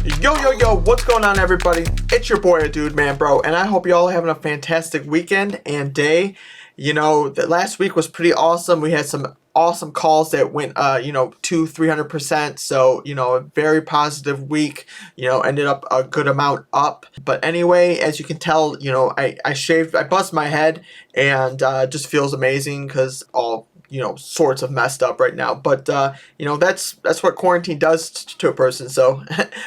Yo, what's going on, everybody? It's your boy aDudemanbro, and I hope you all having a fantastic weekend and day. You know, the last week was pretty awesome. We had some awesome calls that went, 200-300%. So, a very positive week, ended up a good amount up. But anyway, as you can tell, I buzzed my head, and just feels amazing because all sorts of messed up right now, but that's what quarantine does to a person. So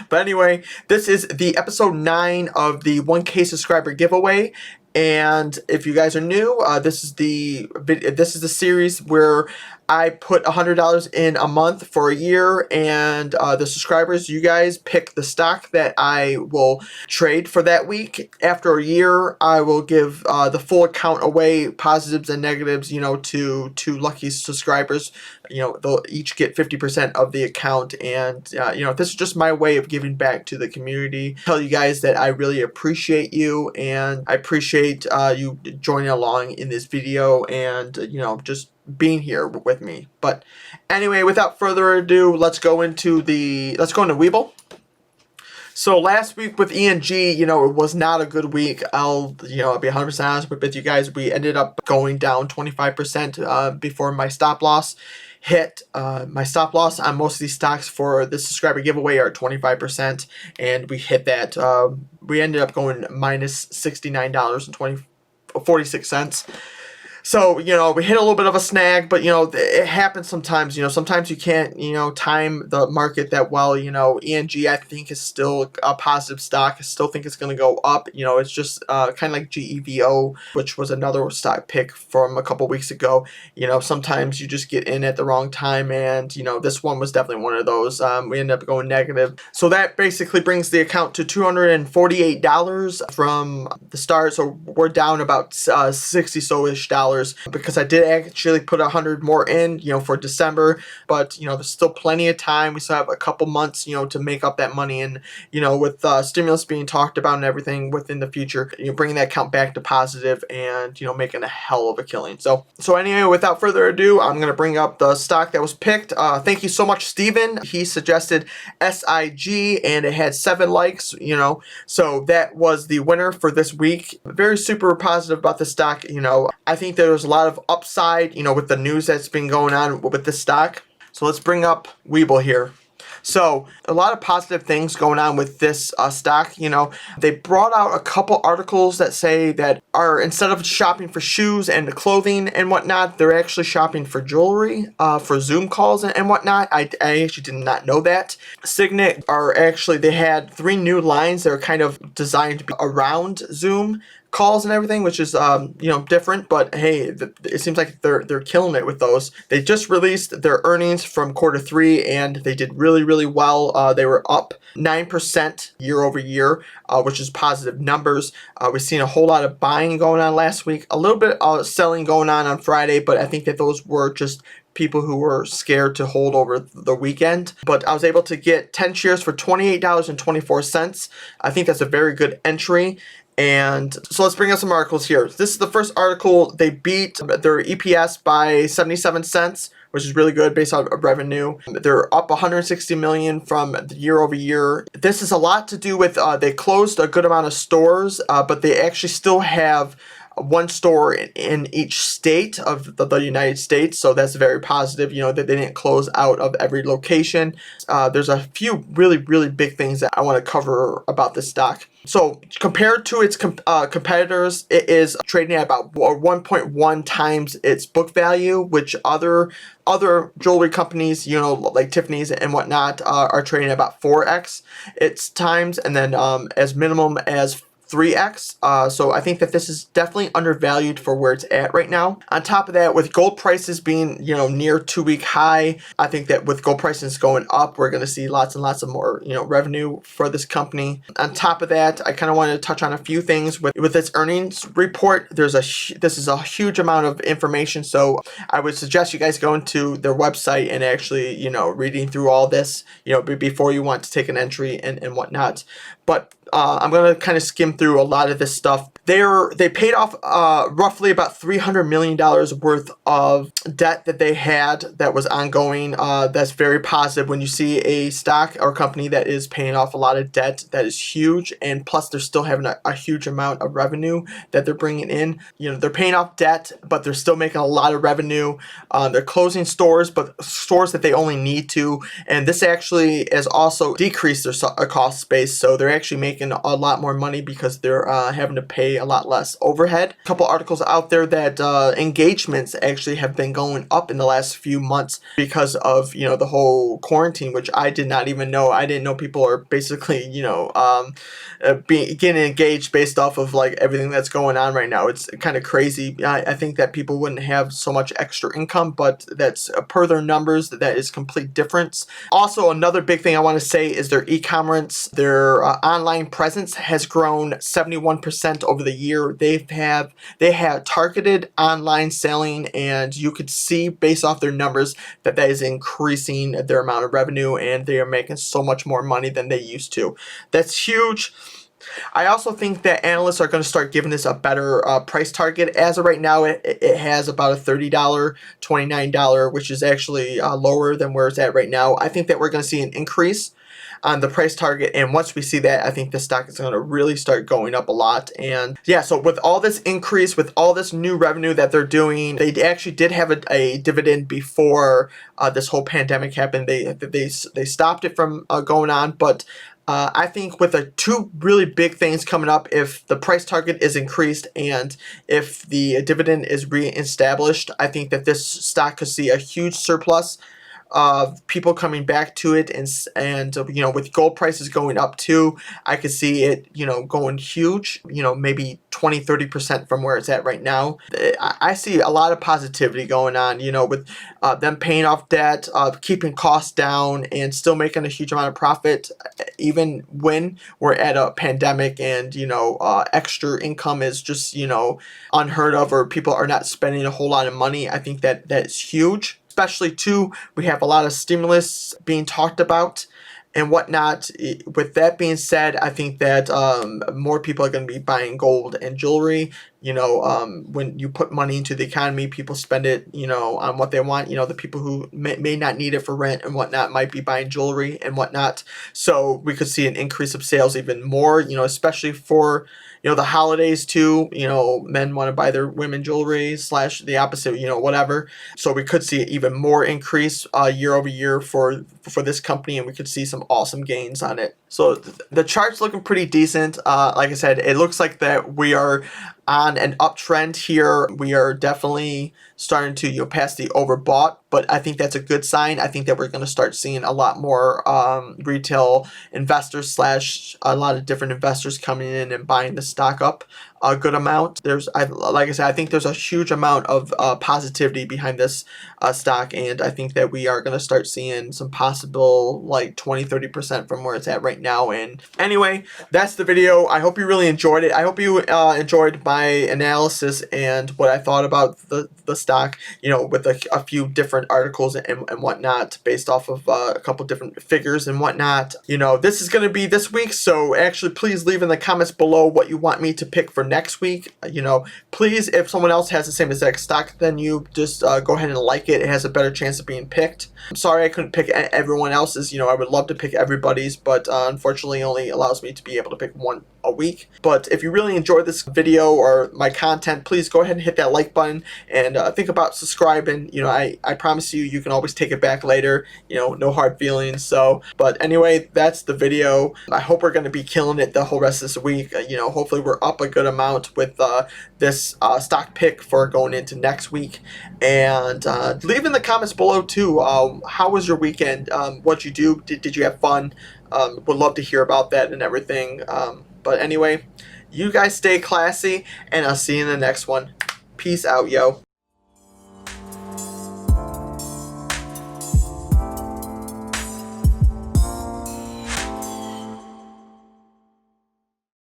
but anyway, this is the episode 9 of the 1K subscriber giveaway. And if you guys are new, this is the series where I put $100 in a month for a year, and the subscribers, you guys pick the stock that I will trade for that week. After a year, I will give the full account away, positives and negatives, to lucky subscribers. They'll each get 50% of the account, and this is just my way of giving back to the community. Tell you guys that I really appreciate you, and I appreciate you joining along in this video, and just being here with me. But anyway, without further ado, let's go into Webull. So last week with ENG, it was not a good week. I'll be 100% honest with you guys. We ended up going down 25% before my stop loss hit. My stop loss on most of these stocks for the subscriber giveaway are 25%, and we hit that. We ended up going minus $69.46. So, we hit a little bit of a snag, but, it happens sometimes. Sometimes you can't, time the market that well. ENG, I think, is still a positive stock. I still think it's going to go up. It's just kind of like GEVO, which was another stock pick from a couple weeks ago. Sometimes you just get in at the wrong time, and, this one was definitely one of those. We ended up going negative. So that basically brings the account to $248 from the start. So we're down about 60 so-ish dollars, because I did actually put 100 more in, for December, but, there's still plenty of time. We still have a couple months, to make up that money, and, with stimulus being talked about and everything within the future, bringing that account back to positive and, making a hell of a killing. So anyway, without further ado, I'm going to bring up the stock that was picked. Thank you so much, Steven. He suggested SIG, and it had 7 likes, so that was the winner for this week. Very super positive about the stock. I think there's a lot of upside, with the news that's been going on with this stock. So let's bring up Webull here. So a lot of positive things going on with this stock. They brought out a couple articles that say that instead of shopping for shoes and clothing and whatnot, they're actually shopping for jewelry, for Zoom calls and whatnot. I actually did not know that. Signet they had 3 new lines that are kind of designed to be around Zoom calls and everything, which is different, but hey, it seems like they're killing it with those. They just released their earnings from Q3, and they did really well. They were up 9% year over year, which is positive numbers. We've seen a whole lot of buying going on last week, a little bit of selling going on Friday, but I think that those were just people who were scared to hold over the weekend. But I was able to get 10 shares for $28.24. I think that's a very good entry. And so let's bring up some articles here. This is the first article. They beat their EPS by 77 cents, which is really good based on revenue. They're up 160 million from the year over year. This is a lot to do with they closed a good amount of stores, but they actually still have 1 store in each state of the United States, so that's very positive, that they didn't close out of every location. There's a few really big things that I want to cover about this stock. So compared to its competitors, it is trading at about 1.1 times its book value, which other jewelry companies, like Tiffany's and whatnot, are trading at about 4x its times, and then as minimum as 3x. So I think that this is definitely undervalued for where it's at right now. On top of that, with gold prices being, near 2-week high, I think that with gold prices going up, we're going to see lots and lots of more, revenue for this company. On top of that, I kind of wanted to touch on a few things with its earnings report. This is a huge amount of information, so I would suggest you guys go into their website and actually, reading through all this, before you want to take an entry and whatnot. but I'm gonna kind of skim through a lot of this stuff. They paid off roughly about $300 million worth of debt that they had that was ongoing. That's very positive when you see a stock or company that is paying off a lot of debt. That is huge, and plus they're still having a huge amount of revenue that they're bringing in. You know, they're paying off debt, but they're still making a lot of revenue. They're closing stores, but stores that they only need to, and this actually has also decreased their cost base, so they're actually making a lot more money because they're having to pay a lot less overhead. A couple articles out there that engagements actually have been going up in the last few months because of, you know, the whole quarantine, which I did not even know. I didn't know people are basically, you know, getting engaged based off of like everything that's going on right now. It's kind of crazy. I think that people wouldn't have so much extra income, but that's per their numbers, that is complete difference. Also, another big thing I want to say is their e-commerce, their online presence has grown 71% over the year. They have targeted online selling, and you could see based off their numbers that is increasing their amount of revenue, and they are making so much more money than they used to. That's huge. I also think that analysts are going to start giving this a better price target. As of right now, it has about a $30, $29, which is actually lower than where it's at right now. I think that we're going to see an increase on the price target, and once we see that, I think the stock is going to really start going up a lot. And yeah, so with all this increase, with all this new revenue that they're doing, they actually did have a dividend before this whole pandemic happened. They stopped it from going on, but I think with the two really big things coming up, if the price target is increased and if the dividend is reestablished, I think that this stock could see a huge surplus of people coming back to it, and you know, with gold prices going up too, I could see it, you know, going huge, you know, maybe 20-30% from where it's at right now. I see a lot of positivity going on, you know, with them paying off debt, keeping costs down, and still making a huge amount of profit, even when we're at a pandemic and, you know, extra income is just, you know, unheard of, or people are not spending a whole lot of money. I think that that's huge. Especially too, we have a lot of stimulus being talked about and whatnot. With that being said, I think that more people are going to be buying gold and jewelry. You know, when you put money into the economy, people spend it, you know, on what they want. You know, the people who may not need it for rent and whatnot might be buying jewelry and whatnot. So we could see an increase of sales even more, you know, especially for, you know, the holidays too. You know, men want to buy their women jewelry / the opposite, you know, whatever. So we could see even more increase year over year for this company, and we could see some awesome gains on it. So the chart's looking pretty decent. Like I said, it looks like that we are on an uptrend here. We are definitely starting to, you know, pass the overbought, but I think that's a good sign. I think that we're going to start seeing a lot more retail investors / a lot of different investors coming in and buying the stock up a good amount. Like I said, I think there's a huge amount of positivity behind this stock, and I think that we are going to start seeing some possible like 20-30% from where it's at right now. And anyway, that's the video. I hope you really enjoyed it. I hope you enjoyed my analysis and what I thought about the stock, you know, with a few different articles and whatnot based off of a couple different figures and whatnot. You know, this is going to be this week, so actually please leave in the comments below what you want me to pick for next week. You know, please, if someone else has the same exact stock than you, just go ahead and like it. It has a better chance of being picked. I'm sorry I couldn't pick everyone else's. You know, I would love to pick everybody's, but unfortunately only allows me to be able to pick one a week. But if you really enjoyed this video or my content, please go ahead and hit that like button and think about subscribing. You know, I promise you can always take it back later. You know, no hard feelings. So, but anyway, that's the video. I hope we're going to be killing it the whole rest of this week. You know, hopefully we're up a good amount with this stock pick for going into next week. And leave in the comments below too. How was your weekend? What'd you do? Did you have fun? Would love to hear about that and everything. But anyway, you guys stay classy, and I'll see you in the next one. Peace out, yo.